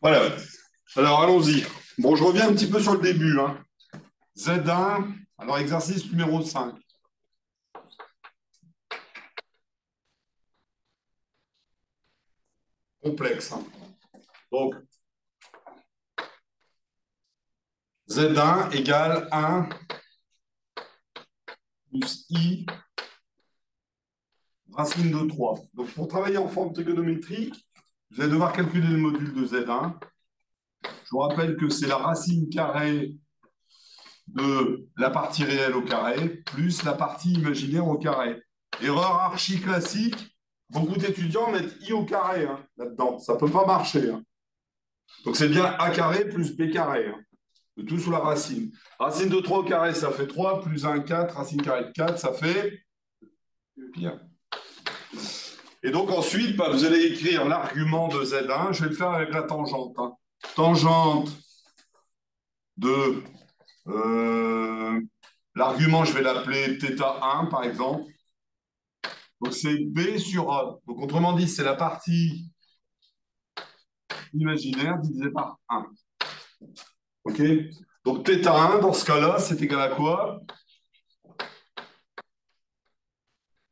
Voilà. Alors, allons-y. Bon, je reviens un petit peu sur le début, hein. Z1, alors exercice numéro 5. Complexe, hein. Donc, Z1 égale 1 plus I racine de 3. Donc, pour travailler en forme trigonométrique, vous allez devoir calculer le module de Z1. Je vous rappelle que c'est la racine carrée de la partie réelle au carré plus la partie imaginaire au carré. Erreur archi classique, beaucoup d'étudiants mettent I au carré, hein, là-dedans. Ça ne peut pas marcher, hein. Donc c'est bien A carré plus B carré, hein, de tout sous la racine. Racine de 3 au carré, ça fait 3, plus 1, 4. Racine carrée de 4, ça fait bien. Et donc ensuite, bah, vous allez écrire l'argument de Z1. Je vais le faire avec la tangente, hein. Tangente de l'argument, je vais l'appeler θ1 par exemple. Donc c'est B sur A. Donc autrement dit, c'est la partie imaginaire divisée par 1. OK? Donc θ1, dans ce cas-là, c'est égal à quoi?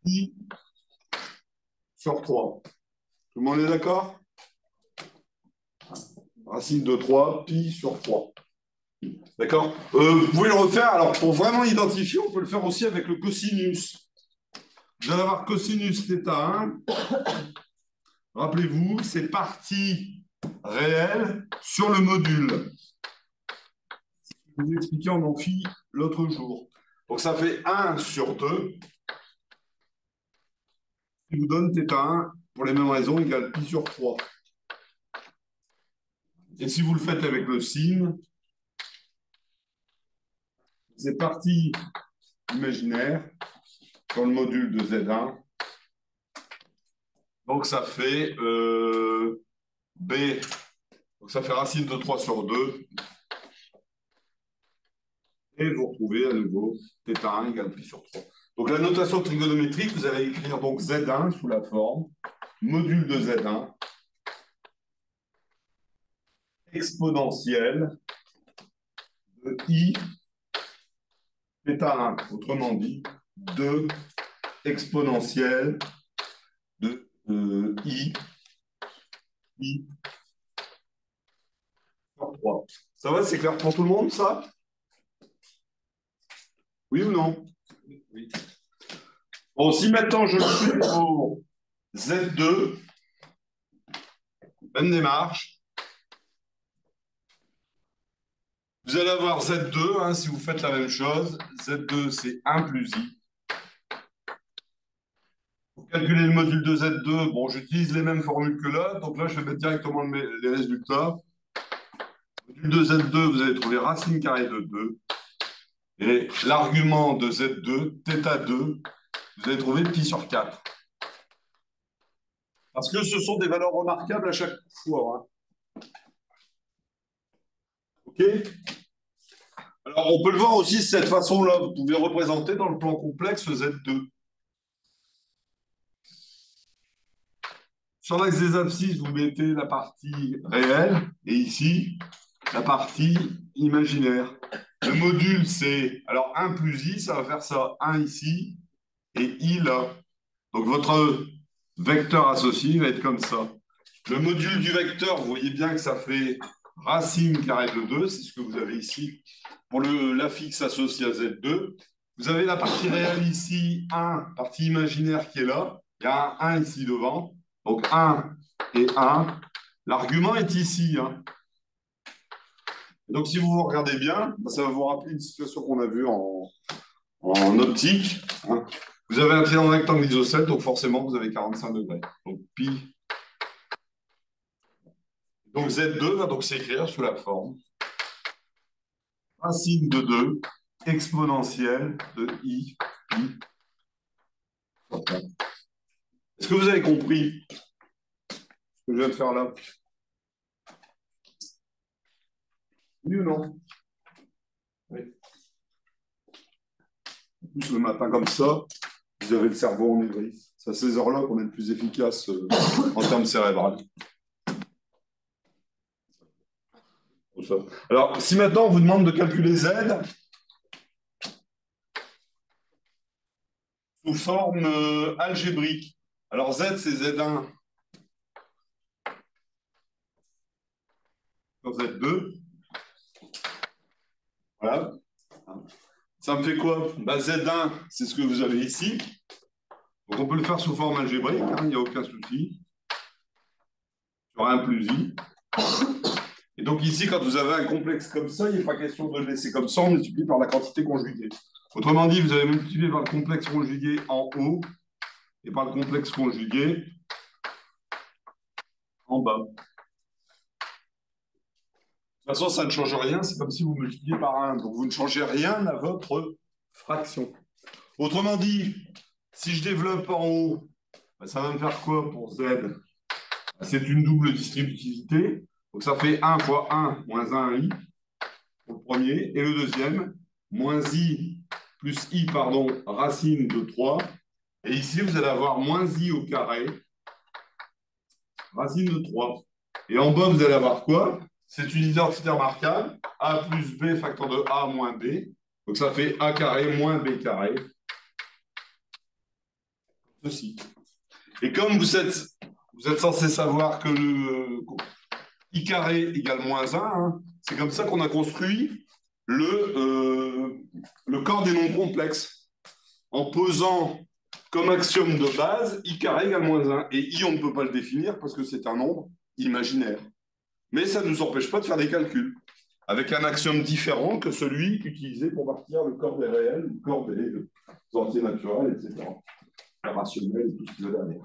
I sur 3. Tout le monde est d'accord? Racine de 3, pi sur 3. D'accord? Vous pouvez le refaire. Alors, pour vraiment identifier, on peut le faire aussi avec le cosinus. Vous allez avoir cosinus θ1. Rappelez-vous, c'est partie réelle sur le module. Je vous ai expliqué en amphi l'autre jour. Donc, ça fait 1 sur 2, qui vous donne θ1, pour les mêmes raisons, égale pi sur 3. Et si vous le faites avec le sin, c'est partie imaginaire sur le module de Z1. Donc ça fait B. Donc ça fait racine de 3 sur 2. Et vous retrouvez à nouveau θ1 égale pi sur 3. Donc la notation trigonométrique, vous allez écrire donc Z1 sous la forme module de Z1 exponentielle de I θ1. Autrement dit, 2 exponentielle de I sur 3. Ça va, c'est clair pour tout le monde, ça? Oui ou non? Oui. Bon, si maintenant je le fais pour Z2, même démarche, vous allez avoir Z2, hein, si vous faites la même chose. Z2, c'est 1 plus I. Pour calculer le module de Z2, bon, j'utilise les mêmes formules que là. Donc là, je vais mettre directement les résultats. Module de Z2, vous allez trouver racine carrée de 2. Et l'argument de Z2, θ2, vous allez trouver pi sur 4. Parce que ce sont des valeurs remarquables à chaque fois, hein. OK? Alors, on peut le voir aussi de cette façon-là. Vous pouvez représenter dans le plan complexe Z2. Sur l'axe des abscisses, vous mettez la partie réelle et ici, la partie imaginaire. Le module, c'est alors 1 plus I, ça va faire ça 1 ici et I là. Donc, votre vecteur associé va être comme ça. Le module du vecteur, vous voyez bien que ça fait racine carrée de 2, c'est ce que vous avez ici. Pour l'affixe associé à Z2, vous avez la partie réelle ici, 1, partie imaginaire qui est là. Il y a un 1 ici devant. Donc 1 et 1. L'argument est ici, hein. Donc si vous vous regardez bien, ça va vous rappeler une situation qu'on a vue en optique, hein. Vous avez un triangle rectangle isocèle, donc forcément vous avez 45 degrés. Donc pi. Donc Z2 va donc s'écrire sous la forme racine de 2 exponentielle de I pi. Est-ce que vous avez compris ce que je viens de faire là? Oui ou non? Oui. En plus, le matin comme ça, vous avez le cerveau en aigri. C'est à ces heures-là qu'on est le plus efficace en termes cérébrales. Alors, si maintenant on vous demande de calculer Z sous forme algébrique, alors Z, c'est Z1 sur Z2. Voilà. Ça me fait quoi? Bah, Z1, c'est ce que vous avez ici. Donc, on peut le faire sous forme algébrique, hein, il n'y a aucun souci. Sur 1 plus I. Et donc ici, quand vous avez un complexe comme ça, il n'est pas question de le laisser comme ça, on multiplie par la quantité conjuguée. Autrement dit, vous allez multiplier par le complexe conjugué en haut et par le complexe conjugué en bas. De toute façon, ça ne change rien, c'est comme si vous multipliez par 1. Donc vous ne changez rien à votre fraction. Autrement dit, si je développe en haut, ben, ça va me faire quoi pour Z? C'est une double distributivité. Donc ça fait 1 fois 1 moins 1i pour le premier. Et le deuxième, moins i plus i, pardon, racine de 3. Et ici, vous allez avoir moins i au carré, racine de 3. Et en bas, vous allez avoir quoi? C'est une identité remarquable. A plus b facteur de a moins b. Donc ça fait a carré moins b carré. Ceci. Et comme vous êtes censé savoir que le I carré égale moins 1, hein, c'est comme ça qu'on a construit le corps des nombres complexes, en posant comme axiome de base I carré égale moins 1. Et I, on ne peut pas le définir parce que c'est un nombre imaginaire. Mais ça ne nous empêche pas de faire des calculs, avec un axiome différent que celui utilisé pour partir le corps des réels, le corps des entiers naturels, etc. Le rationnel et tout ce qui va derrière.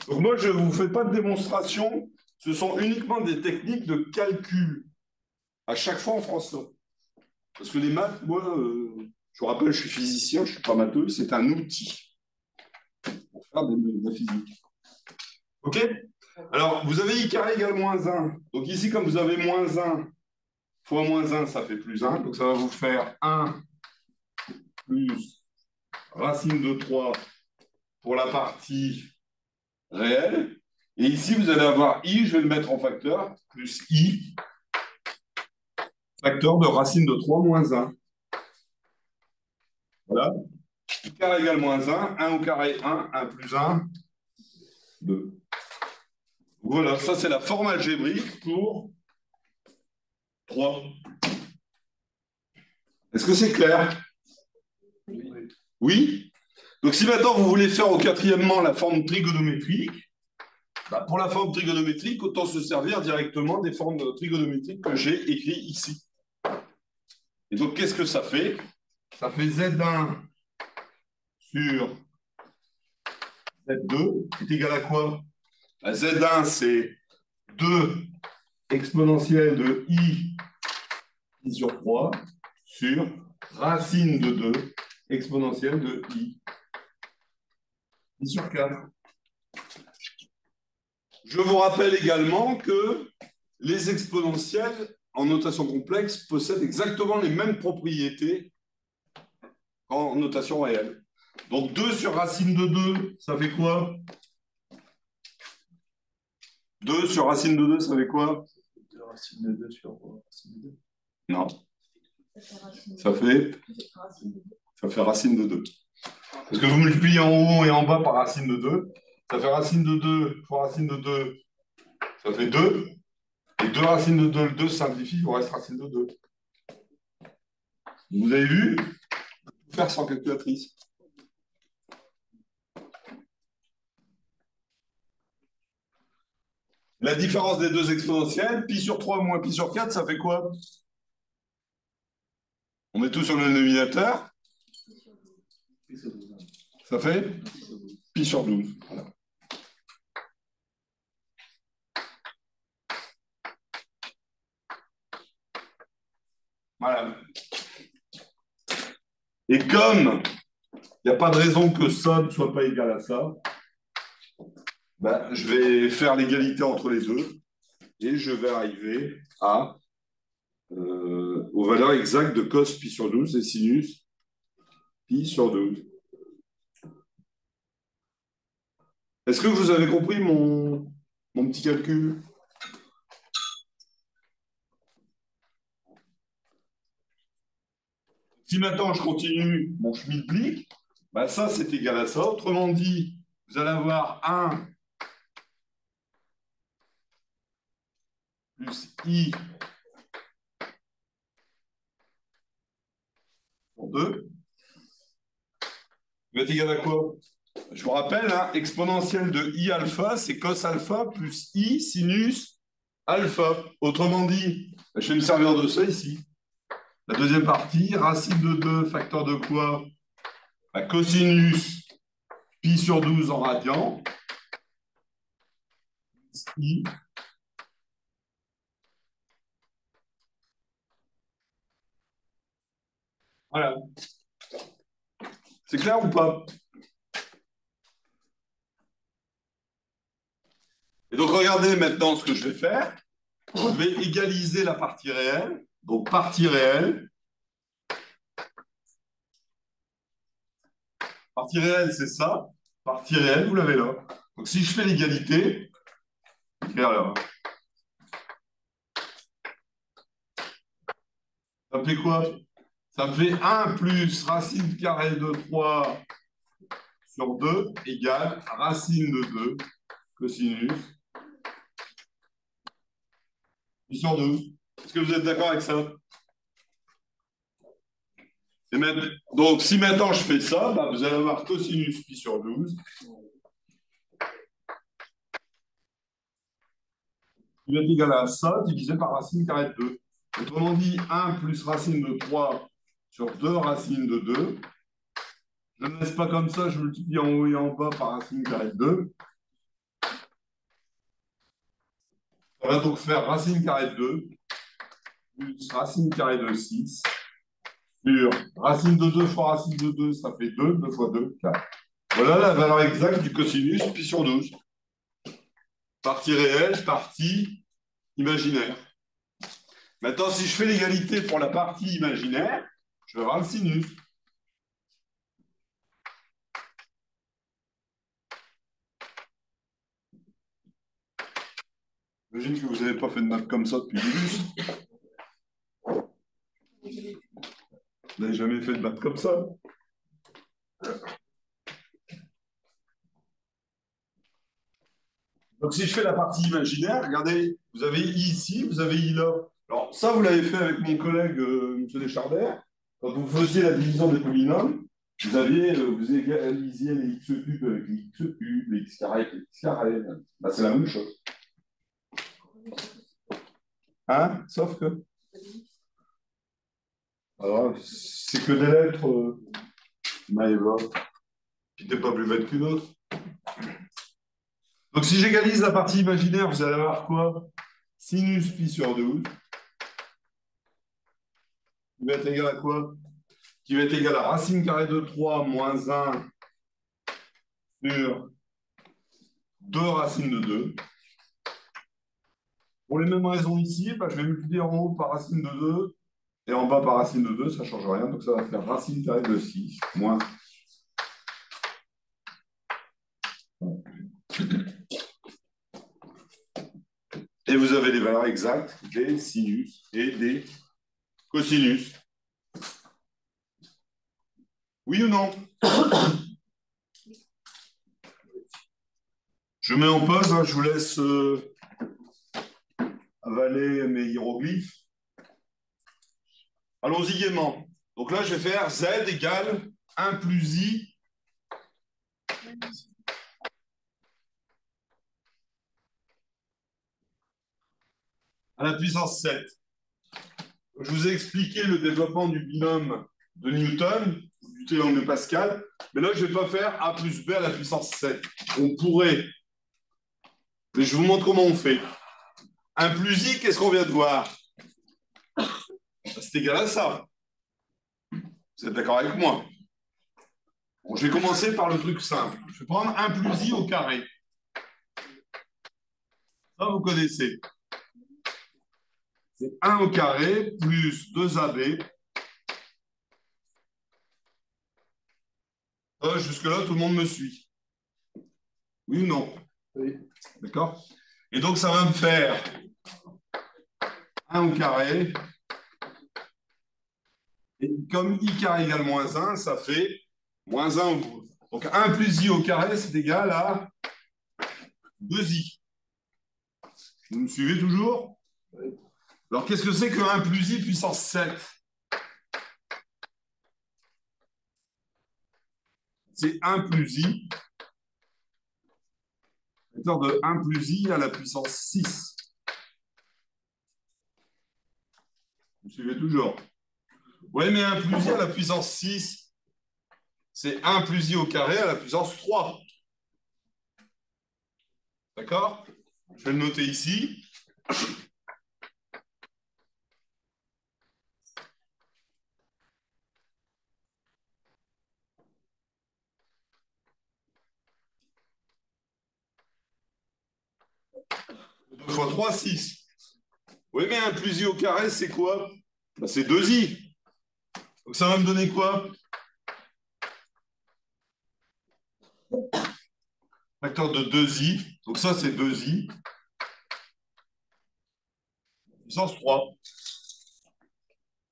Donc moi, je ne vous fais pas de démonstration, ce sont uniquement des techniques de calcul. À chaque fois, on fera ça. Parce que les maths, moi, je vous rappelle, je suis physicien, je ne suis pas matheux, c'est un outil pour faire de la physique. OK? Alors, vous avez I carré égale moins 1. Donc ici, comme vous avez moins 1 fois moins 1, ça fait plus 1. Donc ça va vous faire 1 plus racine de 3 pour la partie réelle. Et ici, vous allez avoir I, je vais le mettre en facteur, plus I, facteur de racine de 3 moins 1. Voilà. I carré égale moins 1 au carré 1 plus 1, 2. Voilà, ça c'est la forme algébrique pour 3. Est-ce que c'est clair? Oui? Donc si maintenant vous voulez faire au quatrièmement la forme trigonométrique, bah, pour la forme trigonométrique, autant se servir directement des formes trigonométriques que j'ai écrites ici. Et donc qu'est-ce que ça fait? Ça fait Z1 sur Z2 est égal à quoi? Z1, c'est 2 exponentielle de I sur 3 sur racine de 2 exponentielle de I sur 4. Je vous rappelle également que les exponentielles en notation complexe possèdent exactement les mêmes propriétés en notation réelle. Donc 2 sur racine de 2, ça fait quoi? 2 sur racine de 2, ça fait quoi? 2 racine de 2 sur racine de 2. Non. Ça fait racine de 2. Parce que vous multipliez en haut et en bas par racine de 2. Ça fait racine de 2 fois racine de 2, ça fait 2. Et 2 racines de 2, le 2 simplifie, il vous reste racine de 2. Vous avez vu? Faire sans calculatrice. La différence des deux exponentielles, pi sur 3 moins pi sur 4, ça fait quoi? On met tout sur le dénominateur. Ça fait pi sur 12. Voilà. Voilà. Et comme il n'y a pas de raison que ça ne soit pas égal à ça, ben, je vais faire l'égalité entre les deux et je vais arriver aux valeurs exactes de cos pi sur 12 et sinus pi sur 12. Est-ce que vous avez compris mon petit calcul? Si maintenant je continue mon schmilblick, bah ça c'est égal à ça. Autrement dit, vous allez avoir 1 plus I pour 2. Il va être égal à quoi? Je vous rappelle, hein, exponentielle de I alpha, c'est cos alpha plus I sinus alpha. Autrement dit, je vais me servir de ça ici. La deuxième partie, racine de 2, facteur de quoi? Bah, cosinus pi sur 12 en radian. I. Voilà. C'est clair ou pas? Et donc, regardez maintenant ce que je vais faire. Je vais égaliser la partie réelle. Donc, partie réelle. Partie réelle, c'est ça. Partie réelle, vous l'avez là. Donc, si je fais l'égalité, là, ça me fait quoi? Ça me fait 1 plus racine carrée de 3 sur 2 égale racine de 2 cosinus pi sur 12. Est-ce que vous êtes d'accord avec ça? Et même, donc, si maintenant je fais ça, bah, vous allez avoir cosinus pi sur 12 qui va être égal à ça divisé par racine carrée de 2. Autrement dit, 1 plus racine de 3 sur 2 racines de 2. Je ne laisse pas comme ça, je multiplie en haut et en bas par racine carrée de 2. On va donc faire racine carrée de 2 plus racine carrée de 6 sur racine de 2 fois racine de 2, ça fait 2, 2 fois 2, 4. Voilà la valeur exacte du cosinus pi sur 12. Partie réelle, partie imaginaire. Maintenant, si je fais l'égalité pour la partie imaginaire, je vais avoir le sinus. J'imagine que vous n'avez pas fait de maths comme ça depuis le début. Vous n'avez jamais fait de maths comme ça. Donc, si je fais la partie imaginaire, regardez, vous avez I ici, vous avez I là. Alors, ça, vous l'avez fait avec mon collègue M. Descharders. Quand vous faisiez la division des polynômes, vous égalisiez les x cubes avec les x cubes, les x carrés avec les x carrés. Bah, c'est la même chose. Hein? Sauf que. Alors, c'est que des lettres, Maëva. Puis t'es pas plus bête qu'une autre. Donc, si j'égalise la partie imaginaire, vous allez avoir quoi? Sinus pi sur 12. Qui va être égal à quoi? Qui va être égal à racine carrée de 3 moins 1 sur 2 racines de 2. Pour les mêmes raisons ici, bah, je vais multiplier en haut par racine de 2 et en bas par racine de 2, ça ne change rien. Donc, ça va faire racine carrée de 6 moins. Et vous avez les valeurs exactes des sinus et des cosinus. Oui ou non? Je mets en pause, hein, je vous laisse avaler mes hiéroglyphes. Allons-y gaiement. Donc là, je vais faire Z égale 1 plus I à la puissance 7. Je vous ai expliqué le développement du binôme de Newton, du triangle de Pascal, mais là, je ne vais pas faire A plus B à la puissance 7. On pourrait, mais je vous montre comment on fait. 1 plus I, qu'est-ce qu'on vient de voir? C'est égal à ça. Vous êtes d'accord avec moi? Bon, je vais commencer par le truc simple. Je vais prendre 1 plus I au carré. Ça, vous connaissez. C'est 1 au carré plus 2AB. Jusque-là, tout le monde me suit. Oui ou non? Oui. D'accord? Et donc, ça va me faire 1 au carré Et comme I carré égale moins 1, ça fait moins 1 au bout. Donc 1 plus I au carré, c'est égal à 2I. Vous me suivez toujours? Alors qu'est-ce que c'est que 1 plus I puissance 7? C'est 1 plus I, facteur de 1 plus I à la puissance 6. Vous me suivez toujours? Oui, mais 1 plus I à la puissance 6, c'est 1 plus I au carré à la puissance 3. D'accord? Je vais le noter ici. Deux fois 3, 6. Oui, mais 1 plus I au carré, c'est quoi? Ben, c'est 2I. Donc ça va me donner quoi? Facteur de 2I. Donc ça, c'est 2I. Puissance 3.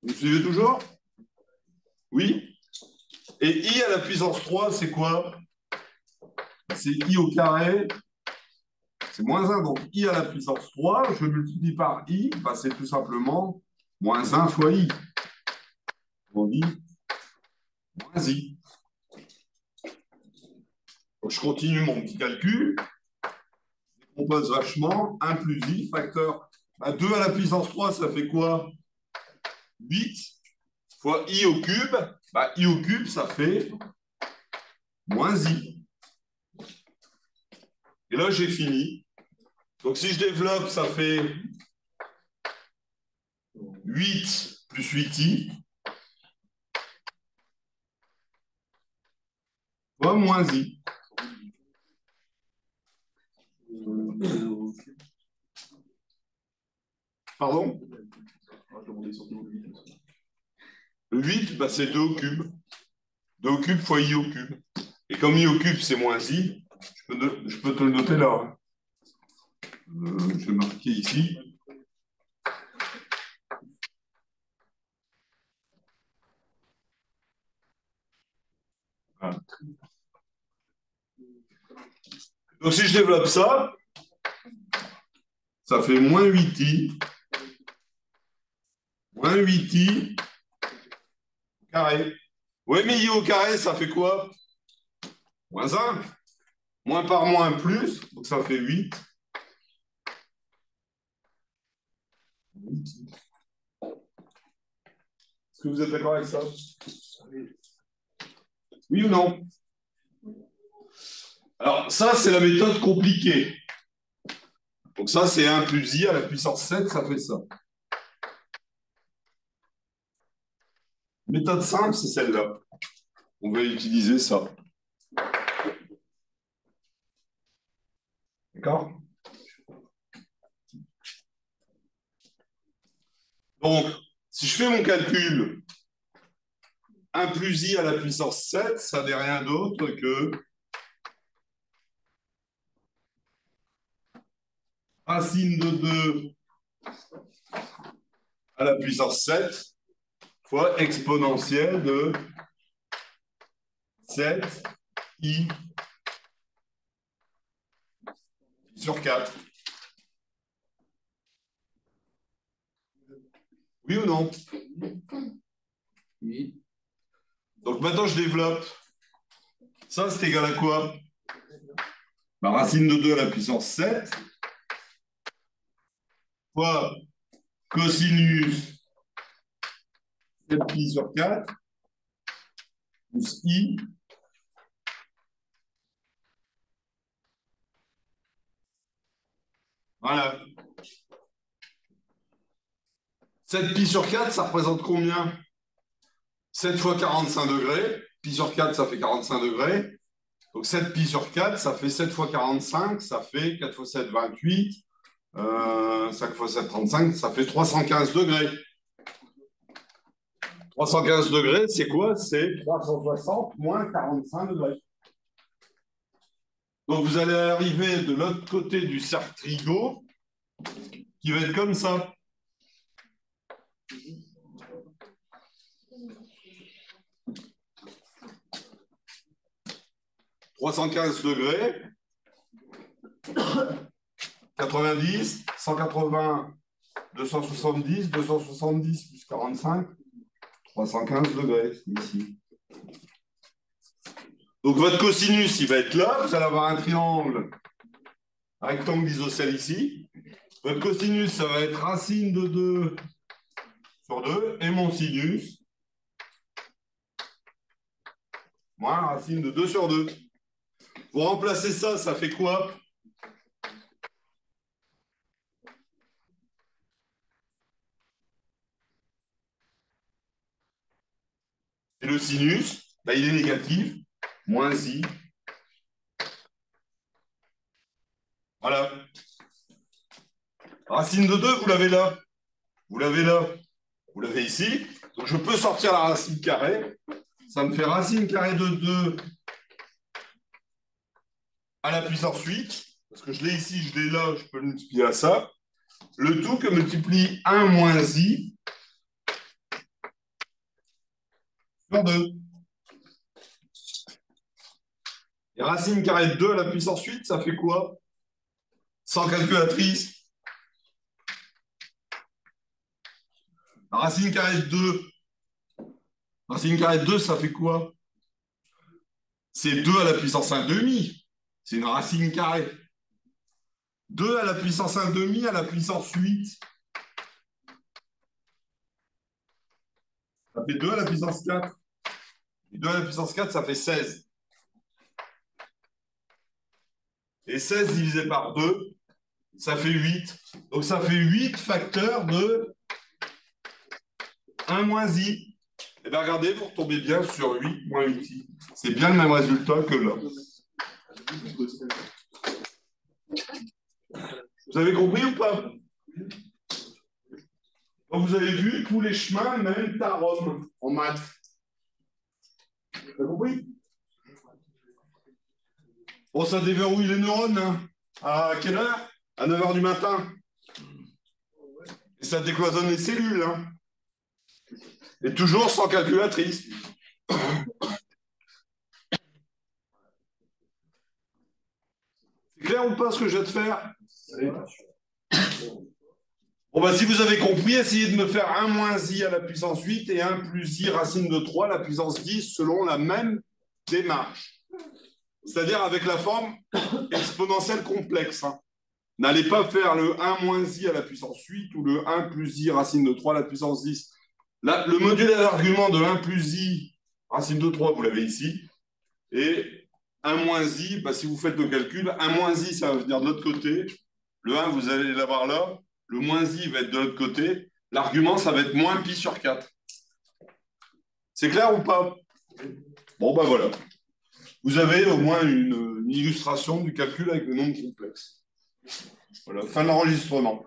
Vous me suivez toujours? Oui. Et I à la puissance 3, c'est quoi? C'est I au carré. C'est moins 1. Donc I à la puissance 3, je multiplie par I, ben, c'est tout simplement moins 1 fois I. On dit moins I. Donc je continue mon petit calcul. Je compose vachement. 1 plus I, facteur. Ben, 2 à la puissance 3, ça fait quoi? 8 fois I au cube. Ben, I au cube, ça fait moins I. Et là, j'ai fini. Donc si je développe, ça fait 8 plus 8i fois moins i. Pardon? Le 8, bah, c'est 2 au cube. 2 au cube fois i au cube. Et comme i au cube, c'est moins i, je peux te le noter là. Je vais marquer ici. Voilà. Donc si je développe ça, ça fait moins 8i. Moins 8i carré. Oui, mais i au carré, ça fait quoi? Moins 1. Moins par moins plus, donc ça fait 8. Est-ce que vous êtes d'accord avec ça? Oui ou non? Alors, ça, c'est la méthode compliquée. Donc ça, c'est 1 plus i à la puissance 7, ça fait ça. Méthode simple, c'est celle-là. On va utiliser ça. D'accord? Donc, si je fais mon calcul, 1 plus i à la puissance 7, ça n'est rien d'autre que racine de 2 à la puissance 7 fois exponentielle de 7i sur 4. Oui ou non? Oui. Donc maintenant, je développe. Ça, c'est égal à quoi? La racine de 2 à la puissance 7 fois cosinus 7pi sur 4 plus i. Voilà. 7pi sur 4, ça représente combien? 7 fois 45 degrés. Pi sur 4, ça fait 45 degrés. Donc 7pi sur 4, ça fait 7 fois 45, ça fait 4 fois 7, 28. 5 fois 7, 35, ça fait 315 degrés. 315 degrés, c'est quoi? C'est 360 moins 45 degrés. Donc vous allez arriver de l'autre côté du cercle Trigot, qui va être comme ça. 315 degrés, 90, 180, 270, 270 plus 45, 315 degrés, ici. Donc votre cosinus, il va être là, vous allez avoir un triangle, un rectangle isocèle ici. Votre cosinus, ça va être racine de 2 sur 2, et mon sinus, moins racine de 2 sur 2. Vous remplacez ça, ça fait quoi? Et le sinus, bah, il est négatif, moins i. Voilà. Racine de 2, vous l'avez là. Vous l'avez là. Vous l'avez ici. Donc je peux sortir la racine carrée. Ça me fait racine carrée de 2 à la puissance 8. Parce que je l'ai ici, je l'ai là, je peux le multiplier à ça. Le tout que multiplie 1 moins i sur 2. Et racine carrée de 2 à la puissance 8, ça fait quoi? Sans calculatrice. Racine carrée de 2. Racine carrée de 2, ça fait quoi? C'est 2 à la puissance 1 demi. C'est une racine carrée. 2 à la puissance 1 demi à la puissance 8. Ça fait 2 à la puissance 4. Et 2 à la puissance 4, ça fait 16. Et 16 divisé par 2, ça fait 8. Donc ça fait 8 facteurs de 1 moins i. Et bien regardez, vous retombez bien sur 8 moins 8i. C'est bien le même résultat que là. Vous avez compris ou pas? Donc vous avez vu, tous les chemins mènent à Rome en maths. Vous avez compris? Bon, ça déverrouille les neurones. Hein. À quelle heure? À 9 h du matin. Et ça décloisonne les cellules. Hein. Et toujours sans calculatrice. C'est clair ou pas ce que je vais te faire? Bon, bah, si vous avez compris, essayez de me faire 1 moins i à la puissance 8 et 1 plus i racine de 3 à la puissance 10 selon la même démarche. C'est-à-dire avec la forme exponentielle complexe. Hein. N'allez pas faire le 1 moins i à la puissance 8 ou le 1 plus i racine de 3 à la puissance 10. Là, le modulaire d'argument de 1 plus i racine de 3, vous l'avez ici. Et 1 moins i, bah, si vous faites le calcul, 1 moins i, ça va venir de l'autre côté. Le 1, vous allez l'avoir là. Le moins i va être de l'autre côté. L'argument, ça va être moins pi sur 4. C'est clair ou pas? Bon, ben voilà. Vous avez au moins une illustration du calcul avec le nombre complexe. Voilà, fin de l'enregistrement.